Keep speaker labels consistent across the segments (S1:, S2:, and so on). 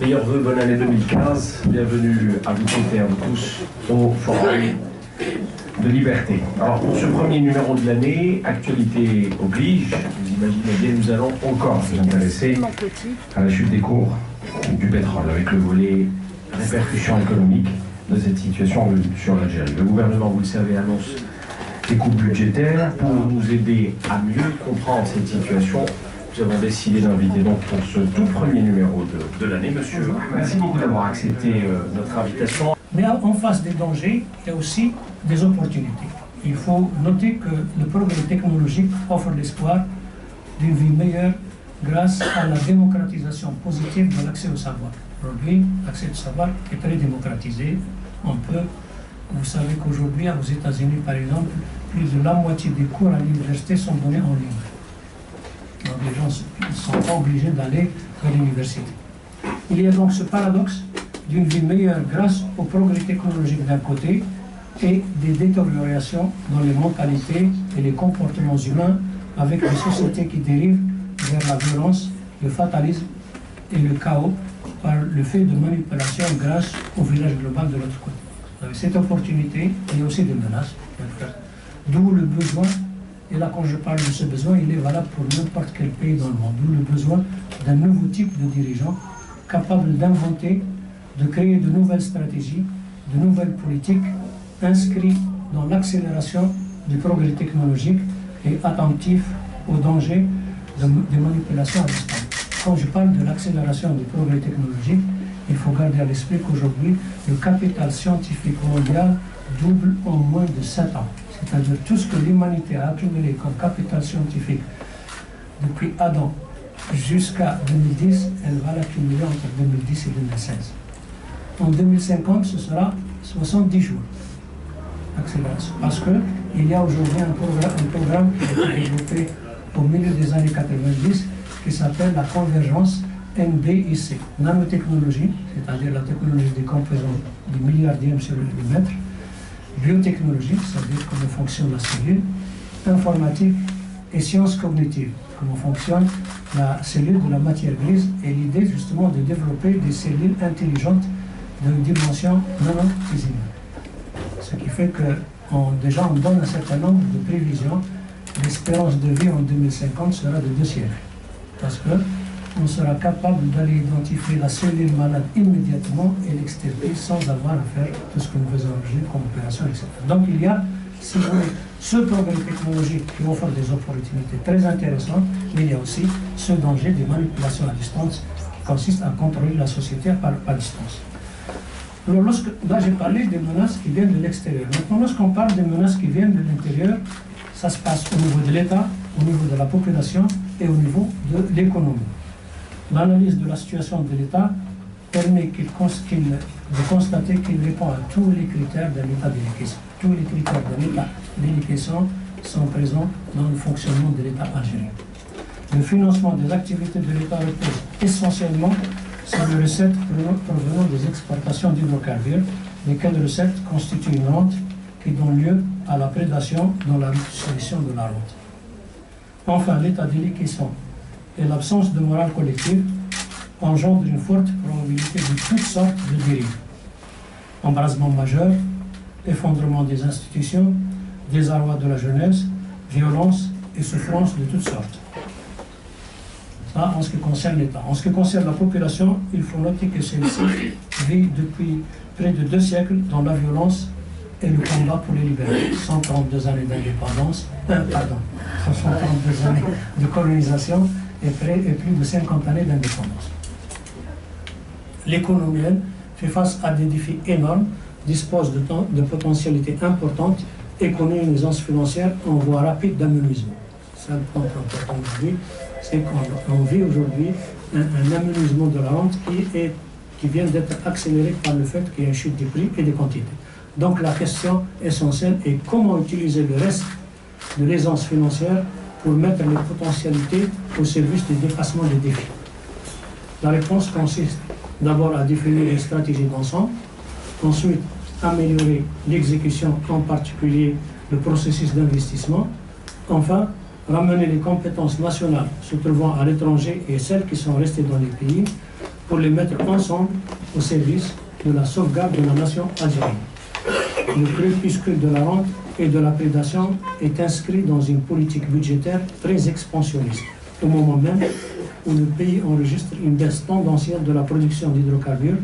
S1: Meilleurs vœux, bonne année 2015. Bienvenue à vous toutes et à vous tous au Forum de Liberté. Alors pour ce premier numéro de l'année, actualité oblige, vous imaginez bien, nous allons encore nous intéresser à la chute des cours du pétrole, avec le volet répercussions économiques de cette situation sur l'Algérie. Le gouvernement, vous le savez, annonce des coupes budgétaires. Pour nous aider à mieux comprendre cette situation, nous avons décidé d'inviter donc pour ce tout premier numéro de l'année, monsieur. Merci beaucoup d'avoir accepté notre invitation.
S2: Mais en face des dangers, il y a aussi des opportunités. Il faut noter que le progrès technologique offre l'espoir d'une vie meilleure grâce à la démocratisation positive de l'accès au savoir. Aujourd'hui, l'accès au savoir est très démocratisé. Vous savez qu'aujourd'hui, aux États-Unis, par exemple, plus de la moitié des cours à l'université sont donnés en ligne. Donc les gens ne sont pas obligés d'aller à l'université. Il y a donc ce paradoxe d'une vie meilleure grâce au progrès technologique d'un côté et des détériorations dans les mentalités et les comportements humains avec des sociétés qui dérivent vers la violence, le fatalisme et le chaos par le fait de manipulation grâce au village global de l'autre côté. Avec cette opportunité, il y a aussi des menaces, d'où le besoin, et là quand je parle de ce besoin, il est valable pour n'importe quel pays dans le monde, d'où le besoin d'un nouveau type de dirigeant capable d'inventer, de créer de nouvelles stratégies, de nouvelles politiques inscrites dans l'accélération du progrès technologique et attentif aux dangers des manipulations à distance. Quand je parle de l'accélération du progrès technologique, il faut garder à l'esprit qu'aujourd'hui, le capital scientifique mondial double en moins de 7 ans. C'est-à-dire tout ce que l'humanité a accumulé comme capital scientifique depuis Adam jusqu'à 2010, elle va l'accumuler entre 2010 et 2016. En 2050, ce sera 70 jours d'accélération. Parce qu'il y a aujourd'hui un programme qui a été développé au milieu des années 90 qui s'appelle la convergence NBIC, nanotechnologie, c'est-à-dire la technologie des composants du milliardième sur le millimètre, biotechnologie, c'est-à-dire comment fonctionne la cellule, informatique et sciences cognitives, comment fonctionne la cellule de la matière grise, et l'idée justement de développer des cellules intelligentes d'une dimension nano-physique. Ce qui fait que déjà on donne un certain nombre de prévisions. L'espérance de vie en 2050 sera de 2 siècles. Parce qu'on sera capable d'aller identifier la cellule malade immédiatement et l'extirper sans avoir à faire tout ce que nous faisons aujourd'hui comme opération, etc. Donc il y a, si vous voulez, ce progrès technologique qui offre des opportunités très intéressantes, mais il y a aussi ce danger des manipulations à distance qui consiste à contrôler la société par distance. Alors là j'ai parlé des menaces qui viennent de l'extérieur. Maintenant lorsqu'on parle des menaces qui viennent de l'intérieur, ça se passe au niveau de l'État, au niveau de la population et au niveau de l'économie. L'analyse de la situation de l'État permet de constater qu'il répond à tous les critères d'un État déliquescent. Tous les critères d'un État déliquescent sont présents dans le fonctionnement de l'État algérien. Le financement des activités de l'État repose essentiellement sur les recettes provenant des exportations d'hydrocarbures, lesquelles recettes constituent une rente qui donne lieu à la prédation dans la redistribution de la rente. Enfin, l'état déliquescent et l'absence de morale collective engendrent une forte probabilité de toutes sortes de dérives. Embrasement majeur, effondrement des institutions, désarroi de la jeunesse, violence et souffrance de toutes sortes. Ça, en ce qui concerne l'État. En ce qui concerne la population, il faut noter que celle-ci vit depuis près de 2 siècles dans la violence et le combat pour les libertés. 132 années d'indépendance, 132 années de colonisation et plus de 50 années d'indépendance. L'économie, elle, fait face à des défis énormes, dispose de potentialités importantes et connaît une aisance financière en voie rapide d'amenuisement. C'est le point important aujourd'hui, c'est qu'on vit aujourd'hui un amenuisement de la rente qui vient d'être accéléré par le fait qu'il y a une chute des prix et des quantités. Donc la question essentielle est comment utiliser le reste de l'aisance financière pour mettre les potentialités au service du dépassement des défis. La réponse consiste d'abord à définir une stratégie d'ensemble, ensuite améliorer l'exécution, en particulier le processus d'investissement, enfin ramener les compétences nationales se trouvant à l'étranger et celles qui sont restées dans les pays pour les mettre ensemble au service de la sauvegarde de la nation algérienne. Le crépuscule de la rente et de la prédation est inscrit dans une politique budgétaire très expansionniste, au moment même où le pays enregistre une baisse tendancielle de la production d'hydrocarbures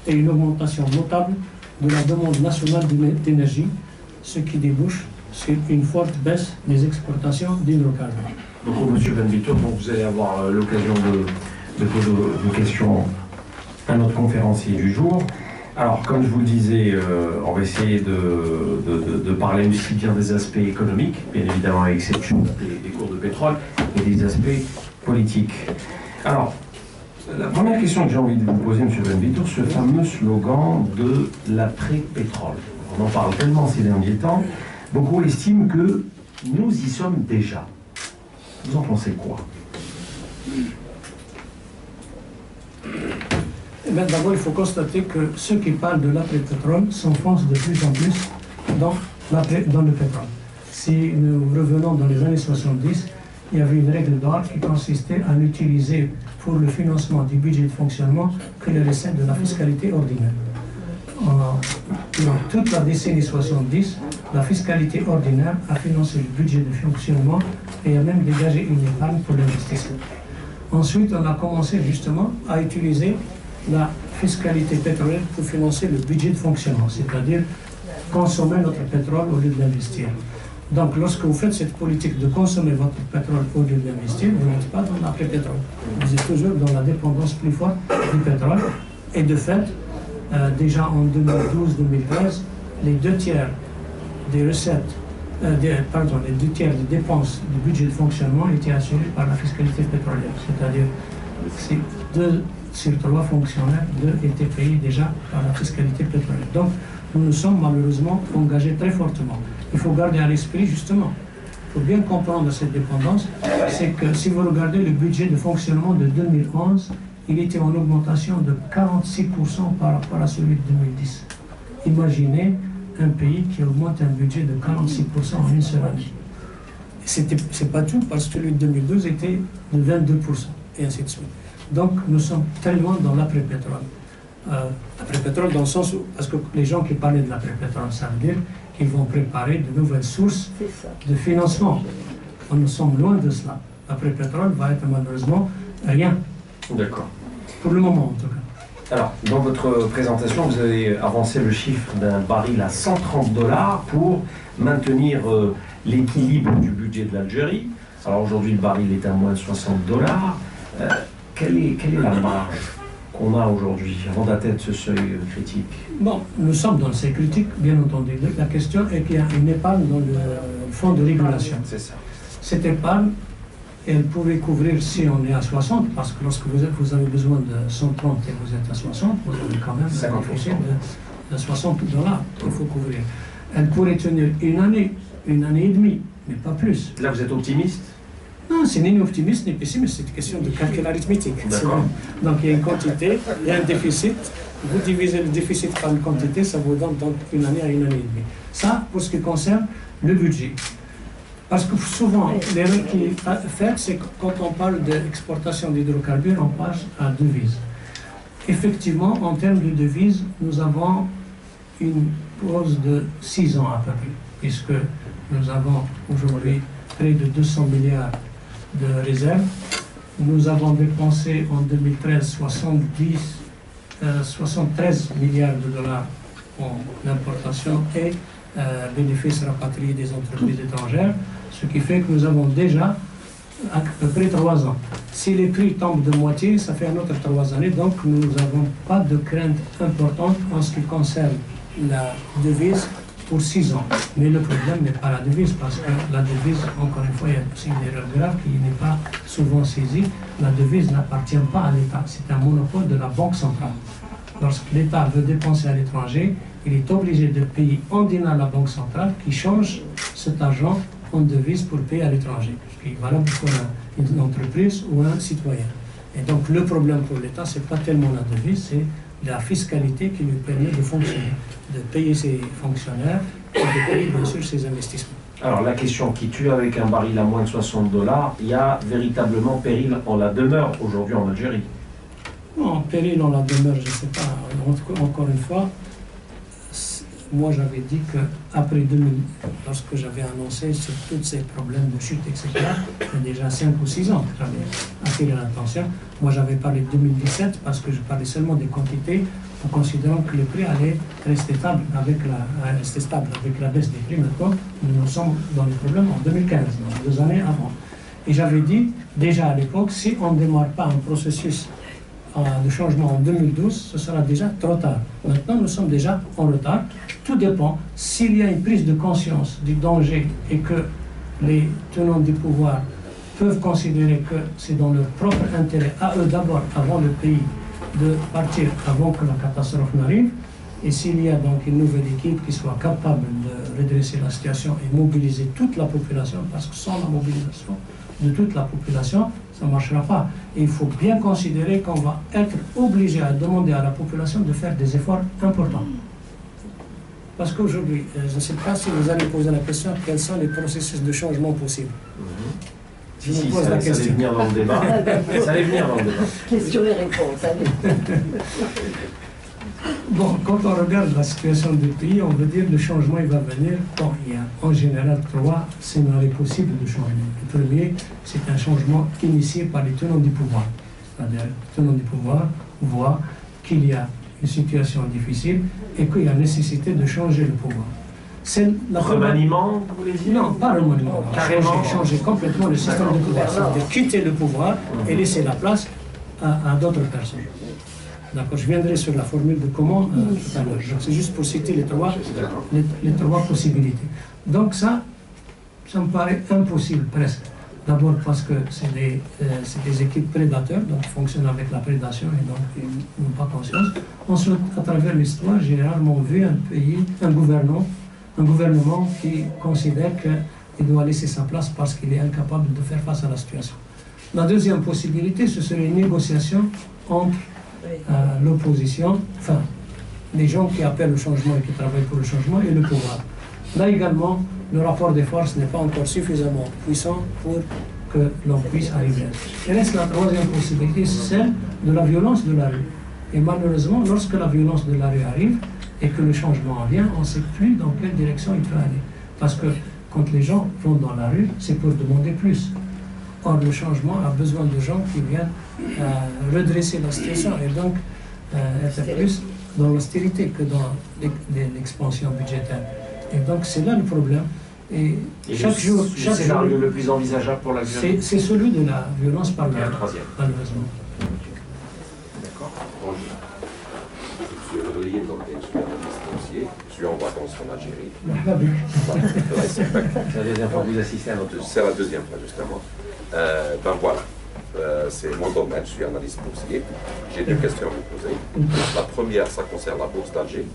S2: et une augmentation notable de la demande nationale d'énergie, ce qui débouche sur une forte baisse des exportations d'hydrocarbures.
S1: Donc, M. Ben Vitour, vous allez avoir l'occasion de poser vos questions à notre conférencier du jour. Alors, comme je vous le disais, on va essayer de parler aussi bien des aspects économiques, bien évidemment à exception des cours de pétrole, et des aspects politiques. Alors, la première question que j'ai envie de vous poser, M. Ben Vitour, ce fameux slogan de l'après-pétrole. On en parle tellement ces derniers temps, beaucoup estiment que nous y sommes déjà. Vous en pensez quoi?
S2: Eh bien, d'abord, il faut constater que ceux qui parlent de l'après-pétrole s'enfoncent de plus en plus dans le pétrole. Si nous revenons dans les années 70, il y avait une règle d'or qui consistait à n'utiliser pour le financement du budget de fonctionnement que les recettes de la fiscalité ordinaire. Dans toute la décennie 70, la fiscalité ordinaire a financé le budget de fonctionnement et a même dégagé une épargne pour l'investissement. Ensuite, on a commencé justement à utiliser la fiscalité pétrolière pour financer le budget de fonctionnement, c'est-à-dire consommer notre pétrole au lieu de l'investir. Donc, lorsque vous faites cette politique de consommer votre pétrole au lieu de l'investir, vous n'êtes pas dans l'après-pétrole. Vous êtes toujours dans la dépendance plus forte du pétrole. Et de fait, déjà en 2012-2013, les 2 tiers des recettes, les 2 tiers des dépenses du budget de fonctionnement étaient assurés par la fiscalité pétrolière. C'est-à-dire, c'est 2 sur 3 fonctionnaires, 2 étaient payés déjà par la fiscalité pétrolière. Donc, nous nous sommes malheureusement engagés très fortement. Il faut garder à l'esprit, justement, il faut bien comprendre cette dépendance, c'est que si vous regardez le budget de fonctionnement de 2011, il était en augmentation de 46% par rapport à celui de 2010. Imaginez un pays qui augmente un budget de 46% en une seule année. C'est pas tout, parce que celui de 2012 était de 22%, et ainsi de suite. Donc, nous sommes très loin dans l'après-pétrole. L'après-pétrole dans le sens où, parce que les gens qui parlaient de l'après-pétrole, ça veut dire qu'ils vont préparer de nouvelles sources de financement. Nous sommes loin de cela. L'après-pétrole va être malheureusement rien.
S1: D'accord.
S2: Pour le moment, en tout cas.
S1: Alors, dans votre présentation, vous avez avancé le chiffre d'un baril à 130 $ pour maintenir l'équilibre du budget de l'Algérie. Alors aujourd'hui, le baril est à moins de 60 $. Quelle est la marge qu'on a aujourd'hui avant d'atteindre ce seuil critique?
S2: Bon, nous sommes dans le seuil critique, bien entendu. La question est qu'il y a une épargne dans le fonds de régulation.
S1: C'est ça.
S2: Cette épargne, elle pourrait couvrir si on est à 60, parce que lorsque vous avez besoin de 130 et vous êtes à 60, vous avez quand même un déficit de 60 $, qu'il faut couvrir. Elle pourrait tenir une année et demie, mais pas plus.
S1: Là, vous êtes optimiste?
S2: Non, c'est ni optimiste ni pessimiste, c'est une question de calcul arithmétique. Donc il y a une quantité, il y a un déficit, vous divisez le déficit par une quantité, ça vous donne donc une année à une année et demie. Ça, pour ce qui concerne le budget. Parce que souvent, l'erreur qui est faite, c'est que quand on parle d'exportation d'hydrocarbures, on passe à devises. Effectivement, en termes de devises, nous avons une pause de 6 ans à peu près, puisque nous avons aujourd'hui près de 200 milliards de réserves. Nous avons dépensé en 2013 73 milliards de dollars en importation et bénéfices rapatriés des entreprises étrangères, ce qui fait que nous avons déjà à peu près 3 ans. Si les prix tombent de moitié, ça fait un autre 3 années, donc nous n'avons pas de crainte importante en ce qui concerne la devise pour 6 ans. Mais le problème n'est pas la devise, parce que la devise, encore une fois, il y a aussi une erreur grave qui n'est pas souvent saisie. La devise n'appartient pas à l'État, c'est un monopole de la Banque centrale. Lorsque l'État veut dépenser à l'étranger, il est obligé de payer en dinar la Banque centrale qui change cet argent en devise pour payer à l'étranger, ce qui est valable pour une entreprise ou un citoyen. Et donc le problème pour l'État, ce n'est pas tellement la devise, c'est la fiscalité qui lui permet de fonctionner, de payer ses fonctionnaires et de payer bien sûr ses investissements.
S1: Alors la question qui tue avec un baril à moins de 60 $, il y a véritablement péril en la demeure aujourd'hui en Algérie.
S2: En péril, on la demeure, je ne sais pas. Encore une fois, moi j'avais dit qu'après 2000, lorsque j'avais annoncé sur tous ces problèmes de chute, etc., il y a déjà 5 ou 6 ans que j'avais attiré l'attention. Moi j'avais parlé de 2017 parce que je parlais seulement des quantités en considérant que les prix allaient rester stables avec la baisse des prix. Maintenant, nous sommes dans les problèmes en 2015, donc 2 années avant. Et j'avais dit déjà à l'époque, si on ne démarre pas un processus de changement en 2012, ce sera déjà trop tard. Maintenant, nous sommes déjà en retard. Tout dépend. S'il y a une prise de conscience du danger et que les tenants du pouvoir peuvent considérer que c'est dans leur propre intérêt, à eux d'abord, avant le pays, de partir avant que la catastrophe n'arrive, et s'il y a donc une nouvelle équipe qui soit capable de redresser la situation et mobiliser toute la population, parce que sans la mobilisation de toute la population, ça ne marchera pas. Et il faut bien considérer qu'on va être obligé à demander à la population de faire des efforts importants. Parce qu'aujourd'hui, je ne sais pas si vous allez poser la question, quels sont les processus de changement possibles.
S1: Je vous pose la question. Ça allait venir dans le débat. Ça allait venir dans le débat.
S3: Question et réponse, allez.
S2: Bon, quand on regarde la situation du pays, on veut dire que le changement il va venir. Bon, il y a en général 3 scénarios possibles de changement. Le premier, c'est un changement initié par les tenants du pouvoir. C'est-à-dire les tenants du pouvoir voient qu'il y a une situation difficile et qu'il y a nécessité de changer le pouvoir. C'est la
S1: remaniement, vous voulez dire?
S2: Non, pas remaniement.
S1: Carrément.
S2: Changer complètement le système de pouvoir. C'est-à-dire quitter le pouvoir et laisser la place à d'autres personnes. D'accord, je viendrai sur la formule de comment tout à l'heure. C'est juste pour citer les trois possibilités. Donc ça me paraît impossible presque. D'abord parce que c'est des équipes prédateurs, donc qui fonctionnent avec la prédation et donc ils n'ont pas conscience. Ensuite, à travers l'histoire, généralement, on veut un gouvernement qui considère qu'il doit laisser sa place parce qu'il est incapable de faire face à la situation. La deuxième possibilité, ce serait une négociation entre l'opposition, enfin, les gens qui appellent le changement et qui travaillent pour le changement et le pouvoir. Là également, le rapport des forces n'est pas encore suffisamment puissant pour que l'on puisse arriver. Il reste la troisième possibilité, c'est celle de la violence de la rue. Et malheureusement, lorsque la violence de la rue arrive et que le changement vient, on ne sait plus dans quelle direction il peut aller. Parce que quand les gens vont dans la rue, c'est pour demander plus. Or, le changement a besoin de gens qui viennent redresser la situation et donc être plus dans l'austérité que dans l'expansion budgétaire. Et donc, c'est là le problème. Et chaque jour,
S1: le scénario le plus envisageable pour la violence,
S2: c'est celui de la violence par la
S1: troisième.
S2: Malheureusement.
S1: D'accord.
S4: Je suis Rodrigue, donc je suis analyste foncier. Je suis en vacances en Algérie.
S1: C'est la deuxième fois que vous assistez à notre...
S4: C'est la deuxième fois, justement. Ben voilà, c'est mon domaine, je suis analyste boursier. J'ai 2 questions à vous poser. La première, ça concerne la bourse d'Alger.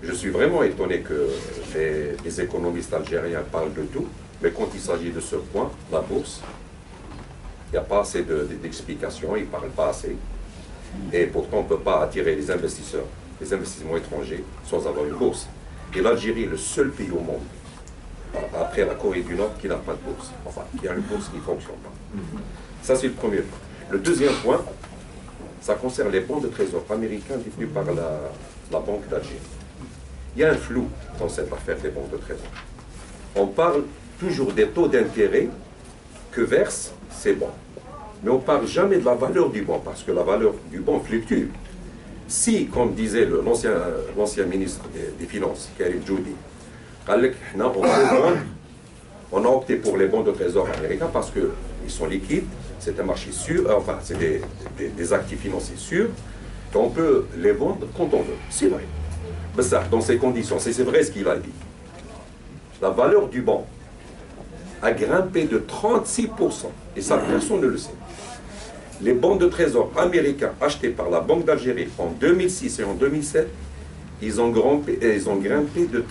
S4: Je suis vraiment étonné que les économistes algériens parlent de tout, mais quand il s'agit de ce point, la bourse, il n'y a pas assez d'explications, ils ne parlent pas assez. Et pourtant, on ne peut pas attirer les investissements étrangers sans avoir une bourse. Et l'Algérie est le seul pays au monde, après la Corée du Nord, qui n'a pas de bourse. Enfin, qui a une bourse qui ne fonctionne pas. Ça, c'est le premier point. Le deuxième point, ça concerne les bons de trésor américains détenus par la Banque d'Algérie. Il y a un flou dans cette affaire des bons de trésor. On parle toujours des taux d'intérêt que versent ces bons. Mais on ne parle jamais de la valeur du bon, parce que la valeur du bon fluctue. Si, comme disait l'ancien ministre des Finances, Karim Djoudi, on a opté pour les bons de trésor américains parce qu'ils sont liquides, c'est un marché sûr, enfin, c'est des actifs financiers sûrs, qu'on peut les vendre quand on veut. C'est vrai. Mais ça, dans ces conditions, c'est vrai ce qu'il a dit. La valeur du bon a grimpé de 36%, et ça, personne ne le sait. Les bons de trésor américains achetés par la Banque d'Algérie en 2006 et en 2007, ils ont grimpé de 37%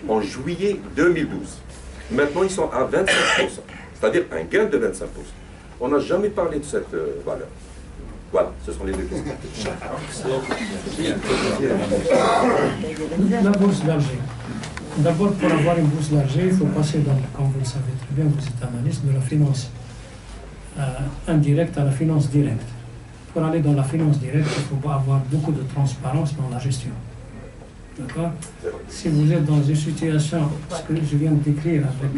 S4: en juillet 2012. Maintenant, ils sont à 25%, c'est-à-dire un gain de 25%. On n'a jamais parlé de cette valeur. Voilà, ce sont les 2 questions.
S2: La bourse d'Alger. D'abord, pour avoir une bourse d'Alger, il faut passer dans, comme vous le savez très bien, vous êtes analyste de la finance. indirecte à la finance directe. Pour aller dans la finance directe, il faut avoir beaucoup de transparence dans la gestion. D'accord? Si vous êtes dans une situation, ce que je viens de décrire avec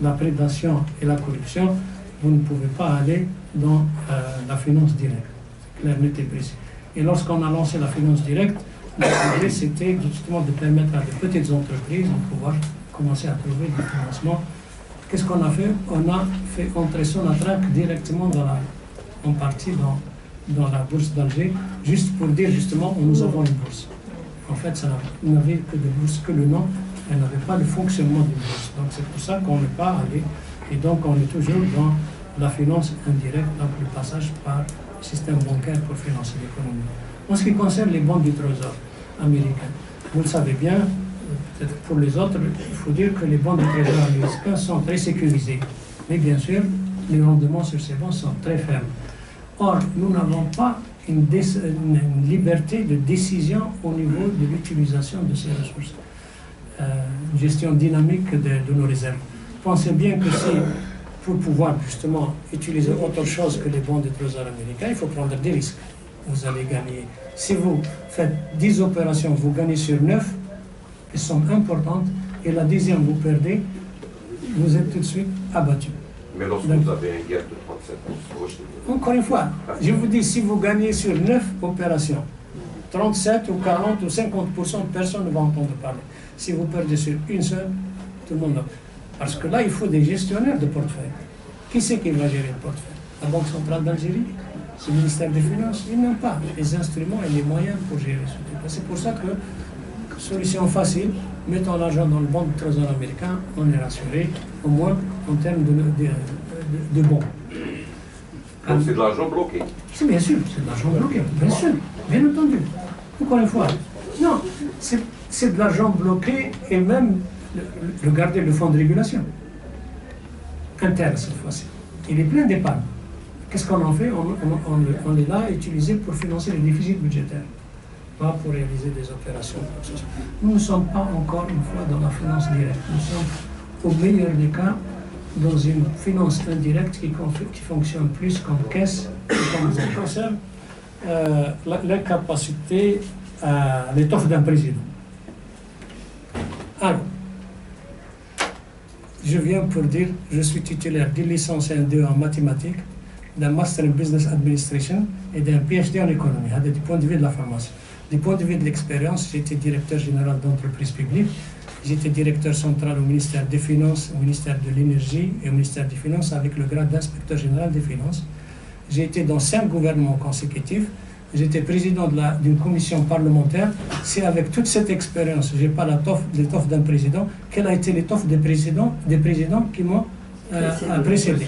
S2: la prédation et la corruption, vous ne pouvez pas aller dans la finance directe. C'est clair, net et précis. Et lorsqu'on a lancé la finance directe, l'idée c'était justement de permettre à des petites entreprises de pouvoir commencer à trouver du financement. Qu'est-ce qu'on a fait? On a fait entrer Sonatrach directement en partie dans la bourse d'Alger, juste pour dire justement nous avons une bourse. En fait, ça n'avait que de bourse que le nom, elle n'avait pas le fonctionnement d'une bourse. Donc c'est pour ça qu'on n'est pas allé, et donc on est toujours dans la finance indirecte, donc le passage par le système bancaire pour financer l'économie. En ce qui concerne les bons du Trésor américains, vous le savez bien, peut-être pour les autres, il faut dire que les bons du Trésor américains sont très sécurisés. Mais bien sûr, les rendements sur ces bons sont très faibles. Or, nous n'avons pas une liberté de décision au niveau de l'utilisation de ces ressources. Une gestion dynamique de nos réserves. Pensez bien que si, pour pouvoir justement utiliser autre chose que les bons de trésor américains, il faut prendre des risques. Vous allez gagner. Si vous faites 10 opérations, vous gagnez sur 9, elles sont importantes, et la 10e, vous perdez, vous êtes tout de suite abattu.
S4: Mais lorsque vous avez un gap de 37%,
S2: encore une fois, je vous dis, si vous gagnez sur 9 opérations, 37 ou 40 ou 50%, personne ne va entendre parler. Si vous perdez sur une seule, tout le monde va. Parce que là, il faut des gestionnaires de portefeuille. Qui c'est qui va gérer le portefeuille? La Banque centrale d'Algérie? C'est le ministère des Finances? Ils n'ont pas les instruments et les moyens pour gérer ce truc. C'est pour ça que, solution facile, mettons l'argent dans le banc de trésor américain, on est rassuré, au moins en termes de bons.
S4: donc c'est de l'argent bloqué.
S2: C'est bien sûr, c'est de l'argent bloqué, bien sûr, bien entendu. Encore une fois, non, c'est de l'argent bloqué et même regardez le fonds de régulation interne cette fois-ci. Il est plein d'épargne. Qu'est-ce qu'on en fait? On est là utilisé pour financer les déficits budgétaires, pas pour réaliser des opérations. Nous ne sommes pas encore une fois dans la finance directe. Nous sommes au meilleur des cas dans une finance indirecte qui fonctionne plus comme caisse, comme ça concerne l'incapacité, l'étoffe d'un président. Alors, je viens pour dire, je suis titulaire d'une licence 1-2 en mathématiques, d'un Master in Business Administration et d'un PhD en économie, du point de vue de la formation. Du point de vue de l'expérience, j'étais directeur général d'entreprise publique, j'étais directeur central au ministère des Finances, au ministère de l'Énergie et au ministère des Finances avec le grade d'inspecteur général des Finances. J'ai été dans 5 gouvernements consécutifs, j'étais président d'une commission parlementaire. C'est avec toute cette expérience, je n'ai pas l'étoffe d'un président, quelle a été l'étoffe des présidents qui m'ont précédé.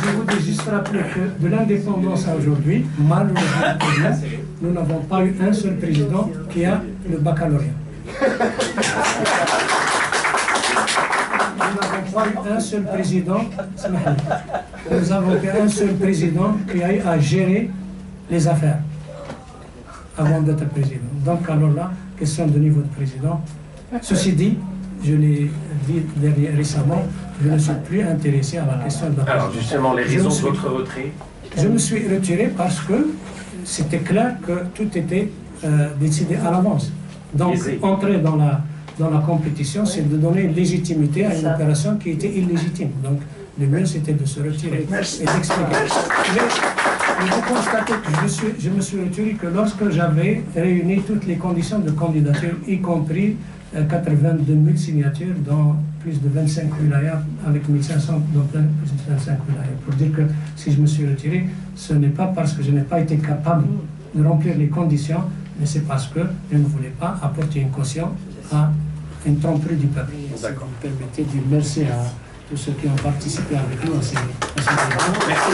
S2: Je voudrais juste rappeler que de l'indépendance à aujourd'hui, malheureusement, nous n'avons pas eu un seul président qui a le baccalauréat. Nous n'avons pas eu un seul président, nous avons qu'un seul président qui a eu à gérer les affaires avant d'être président. Donc alors là, question de niveau de président. Ceci dit, je l'ai dit récemment, je ne suis plus intéressé à la question de la présidence.
S1: Alors justement, les raisons de votre retrait?
S2: Je me suis retiré parce que c'était clair que tout était décidé à l'avance. Donc entrer dans la compétition, c'est de donner légitimité à une opération qui était illégitime. Donc le mieux c'était de se retirer et d'expliquer. Mais vous constatez que je me suis retiré que lorsque j'avais réuni toutes les conditions de candidature, y compris 82 000 signatures dans plus de 25 wilayas, avec 1500 dans plus de 25 wilayas. Pour dire que si je me suis retiré, ce n'est pas parce que je n'ai pas été capable de remplir les conditions, mais c'est parce que je ne voulais pas apporter une caution à une tromperie du peuple. Si vous me permettez de dire merci à tous ceux qui ont participé avec nous à ces débats. Merci.